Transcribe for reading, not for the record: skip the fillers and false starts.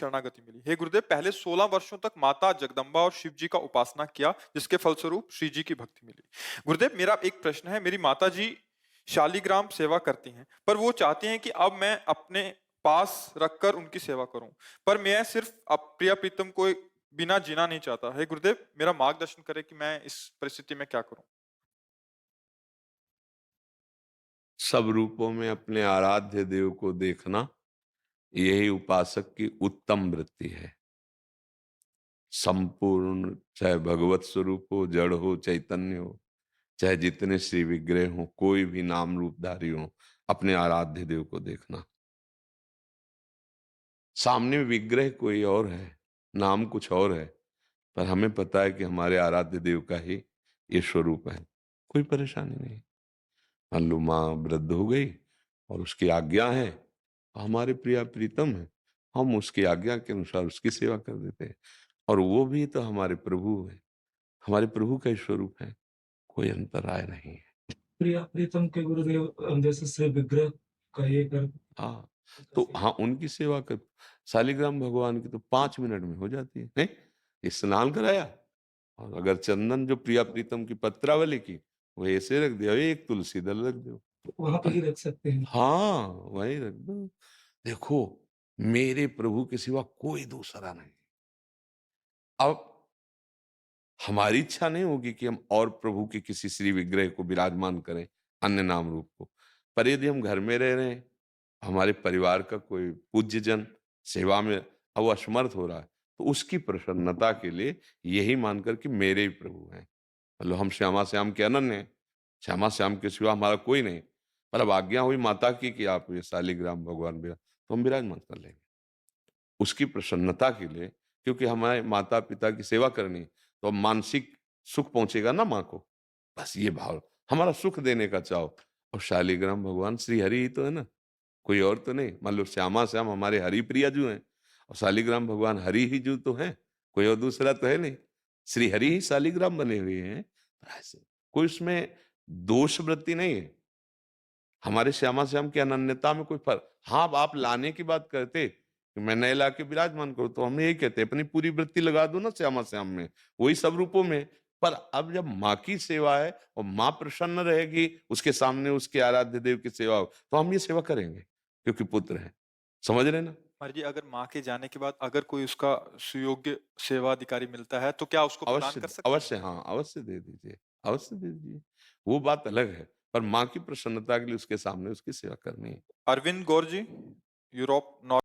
शरणागति मिली। हे गुरुदेव, पहले 16 वर्षों तक माता जगदम्बा और शिव जी का उपासना किया, जिसके फलस्वरूप श्री जी की भक्ति मिली। गुरुदेव, मेरा एक प्रश्न है। मेरी माता जी शालिग्राम सेवा करती हैं, पर वो चाहती हैं कि अब मैं अपने पास रखकर उनकी सेवा करूं। पर मैं सिर्फ प्रिया प्रीतम को बिना जीना नहीं चाहता। हे गुरुदेव, मेरा मार्गदर्शन करें कि मैं इस परिस्थिति में क्या करूं। सब रूपों में अपने आराध्य देव को देखना, यही उपासक की उत्तम वृत्ति है। संपूर्ण, चाहे भगवत स्वरूप हो, जड़ हो, चैतन्य हो, चाहे जितने श्री विग्रह हो, कोई भी नाम रूपधारी हो, अपने आराध्य देव को देखना। सामने विग्रह कोई और है, नाम कुछ और है, पर हमें पता है कि हमारे आराध्य देव का ही ये स्वरूप है। कोई परेशानी नहीं। मान लो माँ वृद्ध हो गई और उसकी आज्ञा है, हमारे प्रिया प्रीतम है, हम उसकी आज्ञा के अनुसार उसकी सेवा कर देते हैं। और वो भी तो हमारे प्रभु है, हमारे प्रभु का ही स्वरूप है, कोई अंतराय नहीं है। प्रिया प्रीतम के गुरुदेव जैसे श्री विग्रह का ये कर हाँ, तो हाँ, उनकी सेवा कर, शालिग्राम भगवान की तो 5 मिनट में हो जाती है। हैं? स्नान कराया और अगर चंदन जो प्रिया प्रीतम की पत्रावली की, वो ऐसे रख दिया, एक तुलसी दल रख दो। वहां पे ही रख सकते हैं। हाँ, वहीं रख दो। देखो, मेरे प्रभु के सिवा कोई दूसरा नहीं। अब हमारी इच्छा नहीं होगी कि हम और प्रभु के किसी श्री विग्रह को विराजमान करें, अन्य नाम रूप को। पर यदि हम घर में रह रहे हैं, हमारे परिवार का कोई पूज्य जन सेवा में अब वो असमर्थ हो रहा है, तो उसकी प्रसन्नता के लिए यही मानकर कि मेरे ही प्रभु हैं। मतलब हम श्यामा श्याम के अनन्य हैं, श्यामा श्याम के सिवा हमारा कोई नहीं। पर अब आज्ञा हुई माता की कि आप ये शालिग्राम भगवान तो हम विराजमान कर लेंगे। उसकी प्रसन्नता के लिए, क्योंकि हमारे माता-पिता की सेवा करनी है, तो अब मानसिक सुख पहुँचेगा ना माँ को, बस ये भाव, हमारा सुख देने का चाव। और शालिग्राम भगवान श्री हरि ही तो है ना, कोई और तो नहीं। मान लो श्यामा श्याम हमारे हरि प्रिया जो हैं और शालिग्राम भगवान हरि ही जो तो हैं, कोई और दूसरा तो है नहीं। श्री हरि ही शालिग्राम बने हुए हैं। तो ऐसे कोई उसमें दोष वृत्ति नहीं है। हमारे श्यामा श्याम की अनन्यता में कोई फर्क, हाँ, अब आप लाने की बात करते कि मैं नए लाके विराजमान करूँ, तो हम यही कहते हैं अपनी पूरी वृत्ति लगा दो ना श्यामा श्याम में, वही सब रूपों में। पर अब जब माँ की सेवा है और माँ प्रसन्न रहेगी, उसके सामने उसके आराध्य देव की सेवा हो, तो हम ये सेवा करेंगे, क्योंकि पुत्र हैं। समझ रहे हैं ना? महाराज जी, अगर माँ के जाने के बाद अगर कोई उसका सुयोग्य सेवा अधिकारी मिलता है, तो क्या उसको प्रदान अवश्य, कर सकते हैं? अवश्य, हाँ, अवश्य दे दीजिए, अवश्य दे दीजिए। वो बात अलग है, पर माँ की प्रसन्नता के लिए उसके सामने उसकी सेवा करनी है। अरविंद गौर जी, यूरोप, नॉर्थ।